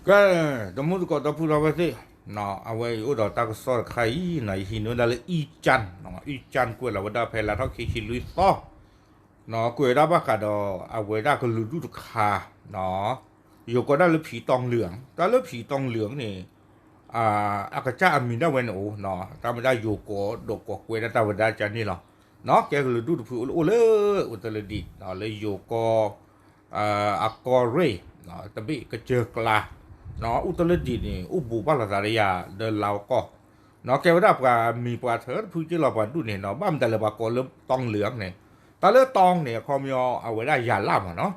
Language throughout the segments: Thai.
ก็สมมติก็ต้องพูดเอาไว้สิเนาะเอาไว้อุดรตากสอดใครในหินนั่นเลยอีจันเนาะอีจันกูเราว่าได้เพลาเขาคิดลุยต่อเนาะกูได้บ้ากันดอเอาไว้ได้ก็รู้ดูคาเนาะอยู่ก็ได้เลยผีตองเหลืองแต่เรื่องผีตองเหลืองนี่อากาจ้ามีได้เวนโอเนาะตามได้อยู่ก็ดกก็กูได้ตามได้จันนี่หรอเนาะแกก็รู้ดูผีโอ้เลยอุตรดิตเนาะเลยอยู่ก็อากอเรเนาะแต่บีก็เจอกลา nó u tơ lên gì nè u bù bao là gì à đời lao co nó kêu đáp là mì quả thớ phu chứ là quả đu này nó băm tại là bà có lớp tong lưỡng này ta lớp tong này không yo ở đây giả làm mà nó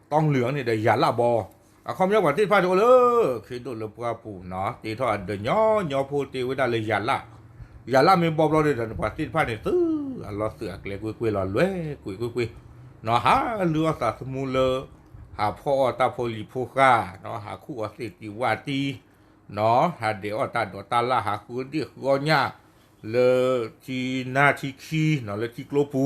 tong lưỡng này để giả là bò không yo quả tí pha đồ lơ khi đồ lớp quả phu nó thì thôi đời nhỏ nhỏ phu thì với đây là giả là mình bò lo để đời quả tí pha này tứ lo sửa cái quỳ lo lưỡi quỳ nó há lừa sa mù lơ หาพ่อตาโพลิโพกาเนาะหาคู่อสิติวาตีเนาะหาเดี๋ยวตาดตาละหาคู่เดียกอนยาเลทีนาทีคีเนาะเลทีโกลปู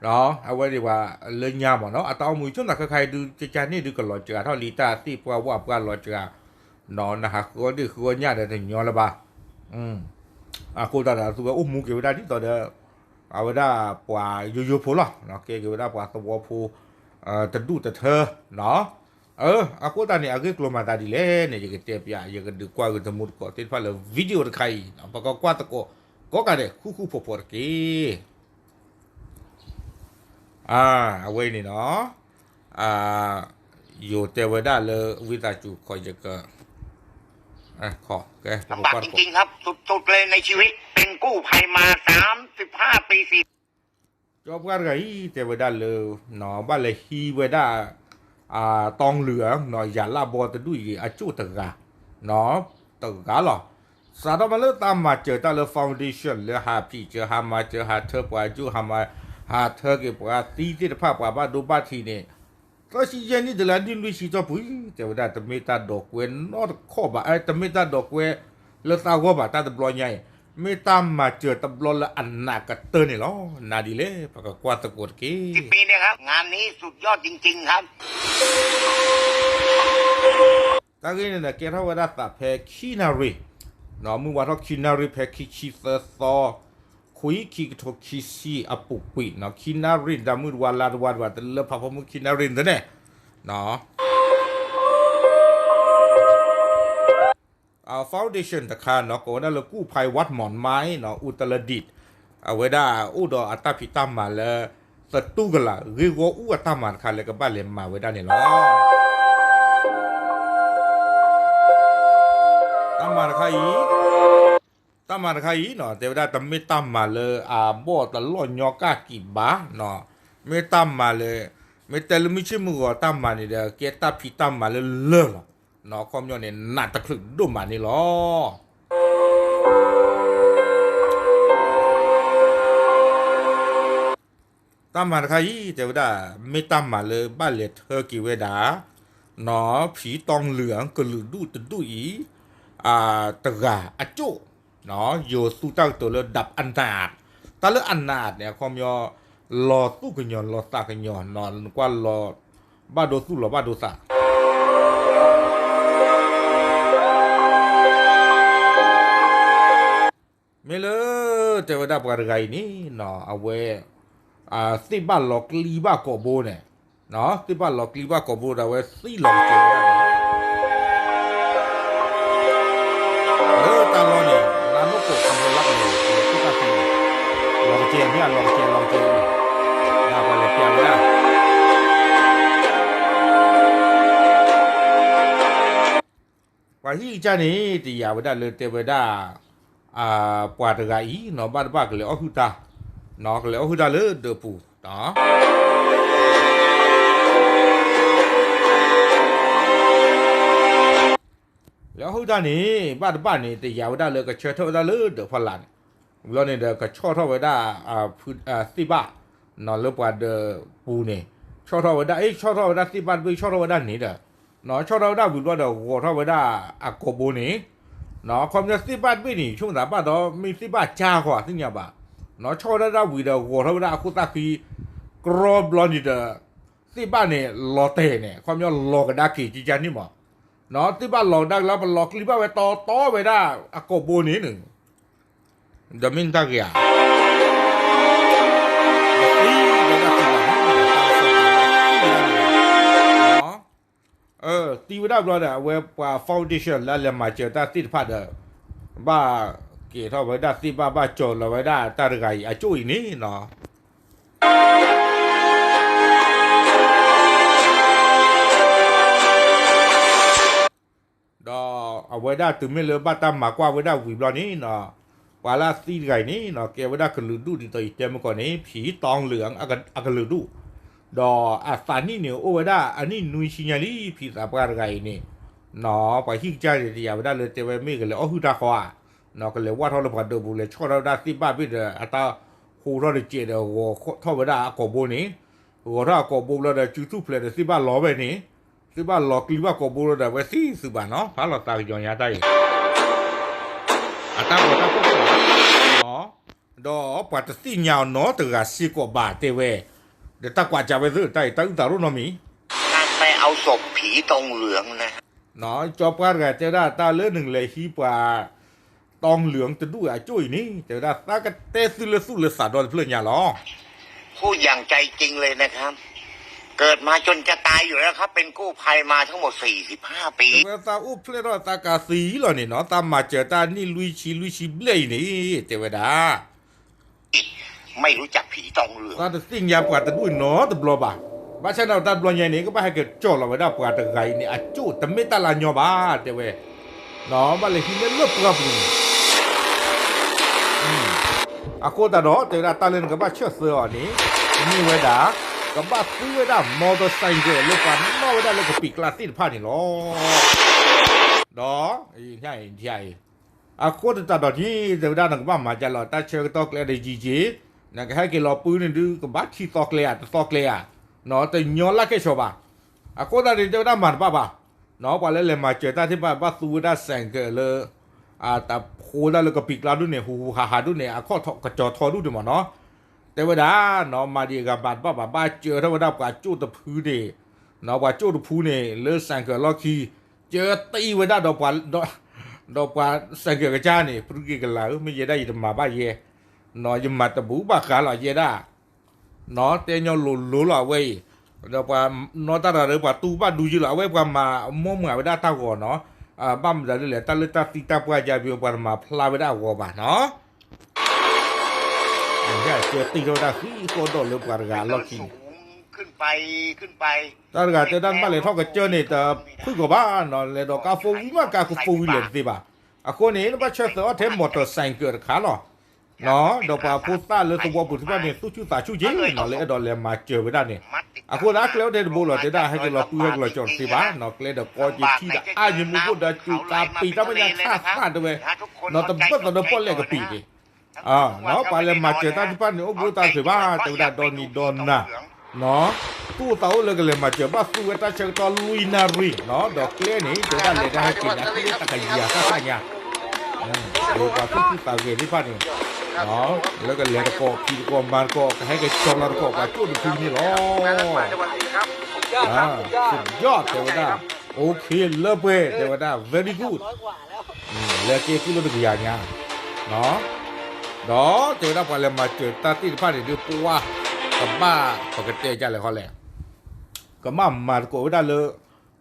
เนาะเอาไว้ดีว่าเลยยามเนาะอะตอมือช่วงนั้นใครดูจานนี่ดูกันหลอดเจอเท่าลีตาตีปัวว่าปัวหลอดเจอเนาะนะฮะคู่เดียกอนยาเดี๋ยวย้อนละบ่าคู่ตาสุกอุ้มมุกอยู่ได้ที่ต่อเด้อเอาไว้ได้ปัวยูพูล่ะเนาะเกี่ยวได้ปัวตัวพูจะดูแต่เธอเนาะaku tadi aku keluar mata di le ne je kete pia je ke kwa ke temu ko te fa le video de kai apa ko kwa to ko ka de ku po por ke away ni no yo te wa da le wi ta chu ko je keขอแกลำบากจริงๆครับสุดๆเลยในชีวิตเป็นกู้ภัยมา35 ปีจอบกันไงแต่ว่าได้เลยเนาะบ้านเลยฮีไว้ได้ตองเหลืองเนาะอย่าลาบอตะดุยอาจูตะกาเนาะตะกาหรอสาดมาเลยตามมาเจอตาเลยฟาวเดชั่นเลยหาพี่เจอหามาเจอหาเธอปว่าจูหามาหาเธอเก็บว่าตีที่ภาพว่าบ้านดูบ้านทีนี่ก็ชี้แจงนี่เดี๋ยวนี้ลุยชี้จอปุ้ยแต่ว่าได้แต่ไม่ตาดอกเวนนอดข้อบ่แต่ไม่ตาดอกเวเลือดตาข้อบ่ตาตะบลอยใหญ่ไม่ตามมาเจอตะบลอละอันหนักกระเตอร์นี่หรอนาดีเลยปากกว่าตะกดกี้10 ปีเนี่ยครับงานนี้สุดยอดจริงๆครับตากี้เนี่ยเกท่าว่าได้ตาแพคีนารีเนาะมึงว่าถ้าคีนารีแพคีชีเซอร์ซอคุยคีกทอคีซีอปุกปีเนาะคีนารีดามือวาลาดวาดว่าแต่เลือพาพมึงคีนารีนั่นแหละเนาะฟาวเดชั่นตะคาเนาะก็นั่นเลยกู้ภัยวัดหมอนไม้เนาะอุตรดิตถ์เอาไว้ได้อุดรอัตตาพิตามมาแล้วสตูกันละเรียกว่าอุตตามันคันเลยกับบ้านเลยมาไว้ได้เนี่ยเนาะตามมาใครตามมาใครเนาะแต่ว่าได้แต่ไม่ตามมาเลยบ่ตลอดยอกากี่บ้าเนาะไม่ตามมาเลยไม่แต่ละไม่ใช่มือตามมาเนี่ยเด้อเกตาพิตามมาเลยเลิกเนาะความยอดเนี่ยน่าตะคลึกดุมานี่หรอตามมาใครแต่ว่าไม่ตามมาเลยบ้านเล็ดเธอกี่เวดาเนาะผีตองเหลืองก็หรือดูตะดุยตะกาอจุเนาะโยสู้ตั้งตัวเลยดับอันนาดตาเลืออันนาดเนี่ยความยอรอสู้กันยอนรอตากันยอนนอนกว่ารอบ้าโดสู้หรอบ้าโดซาไม่เลยแต่ว่าได้ปการไงนี่เนาะเอาไว้สิบ้านหลอกลีบ้ากอบโบเนี่ยเนาะสิบ้านหลอกลีบ้ากอบโบเอาไว้สิหลอกเจอตาลอนี่นานุกคำรักเลยทุกทีลองเจเนี่ยลองเจน่าไปเลยเปียกนะว่าที่จานี่ที่อยากไปได้เลยเตไปได้ปวดกายเนาะบ้านบ้านก็เลยเอาหุ่นตาเนาะก็เลยเอาหุ่นตาเลยเดือปูเนาะแล้วหุ่นตานี่บ้านนี่แต่ยาวได้เลยก็เชื่อเท่าได้เลยเดือพลันแล้วเนี่ยเดือก็ชอบเท่าไว้ได้พื้นสิบ้าเนาะเรื่องปวดเดือปูนี่ชอบเท่าไว้ได้ชอบเท่าไว้ได้สิบ้านไปชอบเท่าไว้ได้นี่เด้อเนาะชอบเท่าได้บุญว่าเดือหัวเท่าไว้ได้กบปูนี่เนาะความจะสิบ้านไม่หนีช่วงไหนบ้านเรามีสิบ้านจ้าขวาสิ่งอย่างบ้าเนาะชอบได้วิดีโอหัวเราได้คุณตาคีกรอบบลอนดิเดอสิบ้านเนี่ยลอเต้เนี่ยความยอดลอกระดากีจีจันนี่มั้ง เนาะที่บ้านหลอกดังแล้วมันหลอกรีบ้าไปต่อไปได้อะโกโบนี้หนึ่งเดมินตาเกียตีไปได้บลอดอะเว็บว่าฟาวเดชั่นแล้วเลยมาเจอตาติดพัดอะบ้าเกี่ยวกับไว้ได้ที่บ้าโจรเราไว้ได้ตาไก่อาจุยนี่เนาะดอเอาไว้ได้ถึงไม่เลยบ้าตามหมากว่าไว้ได้วิบลอนี้เนาะว่าละตีไก่นี้เนาะแกไว้ได้คือลือดูดีตัวอีเต็มก่อนนี้ผีตองเหลืองอากลือดูดออาสานี่เนี่ยโอ้ไว้ได้อันนี้นุยชิญาลีผีสาบการไก่นี่เนาะไปหิ้งใจเดียวไว้ได้เลยเตไว้ไม่กันเลยอ๋อคือตาขวาเนาะก็เลยว่าเท่าเราผ่านเดิมบุเลยชอบเราได้ที่บ้านพี่เด้ออัตราหูเราได้เจอเด้อหัวเท่าไว้ได้กบนี้หัวเรากบเราได้จุดทุบเลยที่บ้านล้อไปนี้ที่บ้านหลอกลีว่ากบเราได้ไว้ที่สุบ้านเนาะพาเราตากย้อนยาได้อัตราหัวตาพวกเราเนาะดอปัตตสียาวเนาะตัวสิกว่าบาทเตเวเดี๋ยวตากว่าจะไปซื้อได้ตั้งแต่รุ่นน้องมีการไปเอาศพผีตรงเหลืองนะเนาะจอบกันกันเจ้าได้ตาเลือหนึ่งเลยฮีป่าตองเหลืองจะดูอ่ะจุ้ยนี่เจ้าได้ตาก็เตะซื้อเลยสู้เลยสาดอนเพื่อนอย่าล้อพูดอย่างใจจริงเลยนะครับเกิดมาจนจะตายอยู่แล้วครับเป็นกู้ภัยมาทั้งหมด45 ปีตาอุเพลรอตากาสีหรอนี่เนาะตามมาเจอตานี่ลุยชีเบลนี่เจ้าได้ไม่รู้จักผีตองเหลืองตาจะสิ่งยามกว่าจะดูเนาะตบลบ่าบ้านฉันเอาตาบลอยนี่ก็ไปให้เกิดโจรเราไว้ได้กว่าตะไคนี่อาจูแต่ไม่ตาลานยอบ้าเจ้าเว้เนาะบ้านเลยที่เนี่ยเลิกกับมึงอาโคตาเนาะเจ้าได้ตาเล่นกับบ้านเชื่อเสือนี่นี่ไว้ด่ากับบ้านซื้อไว้ได้มอเตอร์ไซค์เกิดลูกกันนอกไว้ได้เลยก็ปีกลาสินผ้านี่ล้อเนาะใช่อาโคตาดอกที่เจ้าได้หนังบ้านมาจะหล่อตาเชื่อก็ต้องเกลียดจีนั่นก็ให้กินหล่อปืนนี่ดูกับบ้านที่ตอกเกลียเนาะแต่ย้อนละแค่ชอบอ่ะอาโคตาเดี๋ยวได้มันป่ะเนาะพอเลยมาเจอตาที่บ้านซื้อได้แสงเกิดเลยแต่โคได้เลยก็ปีกลาดูเนี่ยหูหาดูเนี่ยข้อกระจอทอดูดิมันเนาะแต่ว่าด้าเนาะมาดีกับบ้านเจอถ้าว่าได้กว่าจู้ตะพื้นเดเนาะว่าจู้ตะพื้นเนี่ยเลือดสั่งเกิดล็อกคีเจอตีไว้ได้ดอกกว่าสั่งเกิดกระจายเนี่ยพรุ่งนี้กันแล้วไม่ได้ยินมาบ้าเย่เนาะยังมาตะบูบ้าขาหล่อเย่ได้เนาะเตยหลุหล่อเว้ยดอกว่าเนาะตาเราว่าตู้บ้านดูจีหล่อเว้ยกว่ามามั่วเหมือนไว้ได้เท่าก่อนเนาะบ้านจะเลยตาเลือดตาตีตาปวดใจเบี้ยกว่ามาพลาไว้ได้กว่าบ้านเนาะใช่เจอตีเราได้คือโคตรเลือกกว่าการล็อกคิงขึ้นไปตอนการเจอด้านบ้านเลยเท่ากับเจอเนี่ยแต่พึ่งกับบ้านเนาะเลยดอกกาโฟวิมากาโฟวิเลนสิบ่ะคนนี้บ้านเชื่อเสือเทมมอเตอร์ไซค์เกิดขาเนาะเนาะดอกว่าพูดต้าเลยตัวบุตรบ้านเนี่ยสู้ตาชู้ยิงเนาะเลยดอกเลยมาเจอไปได้เนี่ยคนรักแล้วเดินบุหรี่จะได้ให้กันเราเพื่อเราจอดสิบ้านเนาะเลยดอกก็ยิ่งที่ได้ยิ่งมุกุดได้จูตาปีถ้าไม่ยังฆ่าด้วยเนาะแต่เมื่อตอนป้อนเลยก็ปีดิเนาะไปเลยมาเจอตาที่บ้านเนี่ยโอ้โหตาสิบ้าแต่ได้โดนนี่โดนนะเนาะตู้เต่าเลยก็เลยมาเจอบ้านสู้ตาเชิงตอลุยนารีเนาะดอกเล่นี่จะได้เลยได้ให้กินนะที่ตะไคร้ยาข้าเนี่ยดูว่าตู้เต่าเกี่ยที่บ้านนี่เนาะแล้วก็เลี้ยงก็พี่ก็มันก็ให้แกชมแล้วก็ไปจุดคืนนี่หรอสุดยอดเทวดาโอเคเลิศเว้ยเทวดา very good แล้วเกี่ยวกับเรื่องอย่างเงี้ยเนาะเนาะเทวดาพอเลยมาเจอตาที่ผ่านนี่ดูปัวกับบ้าปกติจะอะไรเขาแหละก็มาก็ได้เลย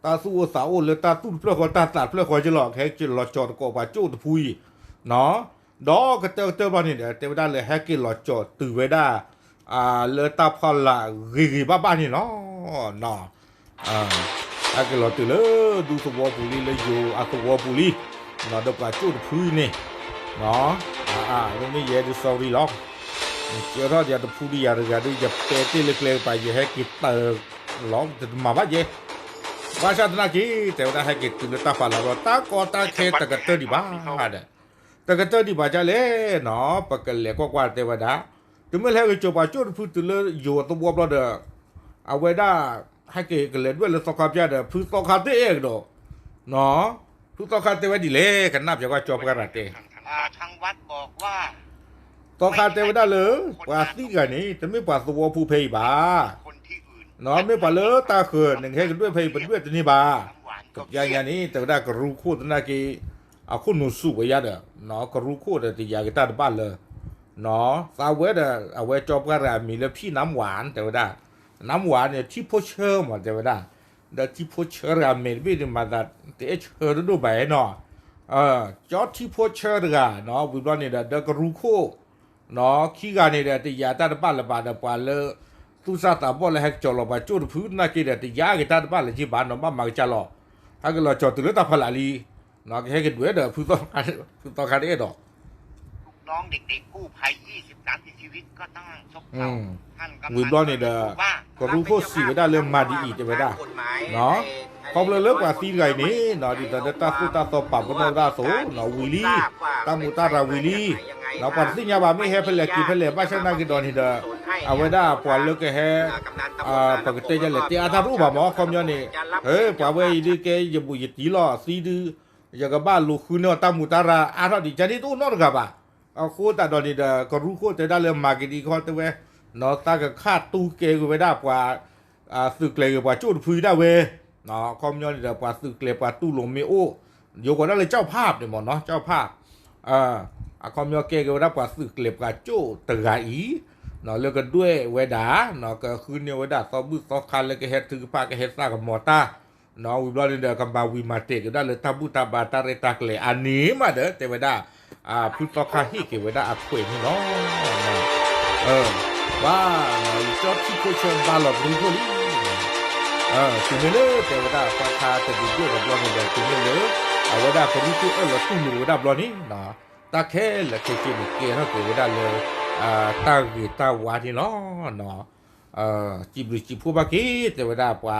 ตาสู้สาวเลยตาตุ้มเพื่อคนตาตัดเพื่อคนจะหลอกให้จะหลอกจอดก็ไปจุดพุยเนาะดอกก็เจอบ้านนี่เดี๋ยวเทวดาเลยให้กินหลอดจอดตื่นไว้ได้เลยตาพอละรีบ้านนี่เนาะให้กินหลอดตื่นเลยดูสวอบุรีเลยอยู่สวอบุรีเนาะเดี๋ยวไปจุดพื้นนี่เนาะตรงนี้เยอะดูสอรี่ล็อกเจ้าท่าเดี๋ยวพูดดีอะไรกันดูจะเปรี้ยเล็กๆไปจะให้กินเตอร์ล็อกจะมาบ้าเย่ว่าชาตินักกีเทวดาให้กินตื่นตาพอละตาก็ตาเคตะกันเตอร์ดีบ้าแต่ก็เจอดีบ้าจ้าเลยเนาะปกติก็กว่าเทวดาถึงไม่แล้วก็จบไปจุดพูดถึงเลยอยู่ตัวบัวเราเด้อเอาไว้ได้ให้เกิดเลยด้วยเลยสกัดยาเด้อพูดสกัดตัวเองเนาะเนาะพูดสกัดตัวดีเลยกันนับจากว่าจบกันอะไรทางวัดบอกว่าสกัดตัวได้เลยว่าสิ่งนี้จะไม่ป่าตัวผู้เพย์บ้าเนาะไม่ป่าเลยตาเขินหนึ่งให้กันด้วยเพย์เป็นด้วยตัวนี้บ้า กับยายานี้แต่ได้ก็รู้คู่นั่นกี่เอาคุณนูสู้ไปยัดเนาะก็รู้คู่แต่ที่ยากิตาบ้านเลยเนาะสาวเวดเอาไว้จบกันแล้วมีแล้วพี่น้ำหวานแต่ว่าน้ำหวานเนี่ยที่พ่อเชื่อมาแต่ว่าแต่ที่พ่อเชื่อรามีไม่ได้มาแต่เชื่อดูไปเนาะจอดที่พ่อเชื่อกันเนาะวิบวันี่เด็กก็รู้คู่เนาะขี้กันนี่ที่ยาตาบ้านละบ้านละบ้านเลยตุสาตาบอลเลยให้จอลไปจุดพื้นนักกีฬาที่ยากิตาบ้านเลยที่บ้านน้องบ้านมาจะรอถ้าก็เราจอดตัวตาพลาลีเนาะให้กันด้วยเด้อผู้ต้องการเอ็ดอกน้องเด็กๆกู้ภัย20-30ชีวิตก็ต้องซบเซาท่านกำนัน วิบล้อนี่เด้อก็รู้โคตรสีไปได้เรื่องมาดีอีกจะไปได้เนาะพอเลิกกว่าสีไงนี้เนาะดิตาตาสุตาตปับก็นราโสเนาะวิลีตามุตาราวิลีเนาะปัสสิญญาบาไม่ให้เพลกิเพลบ้าช่างนากิดอนนี่เด้อเอาไว้ได้ปอนเลิกแค่ปกติจะเลยที่อาทารู้บ่หมอคอมยอนี่ปะเว้ยดีแกอย่าบุยตีล้อสีดื้ออย่ากับบ้านลูกคุณเนาะตามุตาราอาทาดิจันนี่ตู้นอร์กับบ่เอาโคตรดอนนี่เด้อก็รู้โคตรจะได้เรื่องมากิดีก็แต่เว้ยเนาะตาก็คาดตู้เกกูไว้ได้กว่าสึกเลยกว่าจุดพื้นได้เว้ยเนาะคอมยอนนี่เด้อกว่าสึกเลยกว่าตู้หลงมีโอโยกว่าได้เลยเจ้าภาพเนี่ยหมดเนาะเจ้าภาพคอมยอนเกกูได้กว่าสึกเลยกว่าโจ้ตะกาอีเนาะเลิกกันด้วยเวดาเนาะก็คืนเนี่ยเวดาซอบึกซอคันเลยก็เฮ็ดถือปากก็เฮ็ดซ่ากับมอตาเนาะวิบลอนี่เด้อกับบาวิมาเตก็ได้เลยตาบุตาบาตาเรตักเลยอันนี้มาเด้อแต่เวดาพุทธคาฮิเกเวดาอักเขวนี่เนาะว่าจอดที่โคชงบาลอบรูโคลีถึงเลยแต่ว่าปาคาแต่ดูด้วยกับบอลนี่เลยถึงเลยเอาว่าได้คนที่ตัวเราตู้หนูได้บอลนี่เนาะตาแค่ละเกจิเกเนาะเกว่าได้เลยตาเกตาวาที่เนาะจิบลิจิพูบากีแต่ว่าได้ปา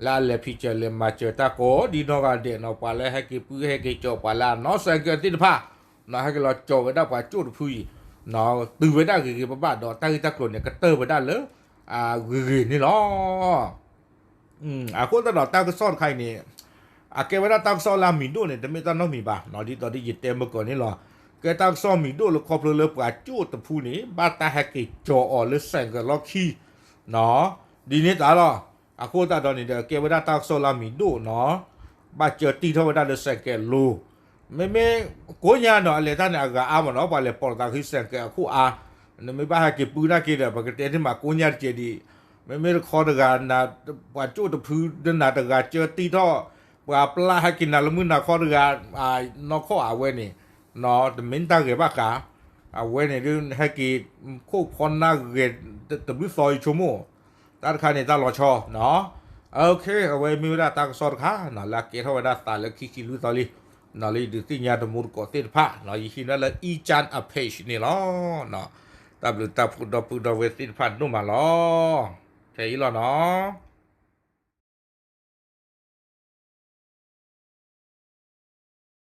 ลาเลพิเจเลมาเจตาโกดีโนกาเดเนาะปาเลให้เกปื้ให้เกจปาลาเนาะสังเกตติดผ้าเนาะให้เราโจไว้ได้ปาจุดพุยเนาะตื่นไว้ได้คือบ้าดอกตั้งตะกรเนี่ยก็เตอร์ไว้ได้เลยนี่เนาะคนตลอดตั้งก็ซ่อนใครเนี่ยเกเวลาตั้งซ่อนลามิโดเนี่ยแต่ไม่ต้องน้องมีบ้าเนาะที่ตอนที่ยึดเต็มเมื่อก่อนนี่หรอเกตั้งซ่อนมิโดหรือครอบเรือปาจุดตะพูนี่บ้าตาแฮกเกจอหรือแสงกับล็อกขี้เนาะดีนี่ตาหรอคนตลอดนี่เกเวลาตั้งซ่อนลามิโดเนาะบ้าเจอตีเท่าได้เลยแสงแกลูไม่โกญาเนาะอะไรท่านเนี่ยก็อามันเนาะไปเลยปอดตาขึ้นแสงแกคู่ไม่บ้าเก็บปืนนะกินปกติที่มาโกญาเจดีไม่คอตะการนะว่าจูตะพื้นเดินหน้าตะการเจอตีท่อว่าปลาให้กินนะละมื้อนะคอตะการนอข้อเอาไว้นี่เนาะแต่ไม่ตั้งเก็บบ้ากะเอาไว้นี่เรื่องให้กินคู่คนน่าเกตตะพื้นซอยชั่วโมงตาคานี่ตารอชอเนาะโอเคเอาไว้มีเวลาตั้งสอดค่ะเนาะลักเกตเท่าได้ตาแล้วคิดลุยตอลีนาลีดูที่ยาดมูรก็ติดผ้าเนาะยี่นั่นแหละอีจันอเพชนี่ล้อเนาะตาบลูตาพูดเวสิผ้านุ่มมาล้อใช่ล้อเนาะ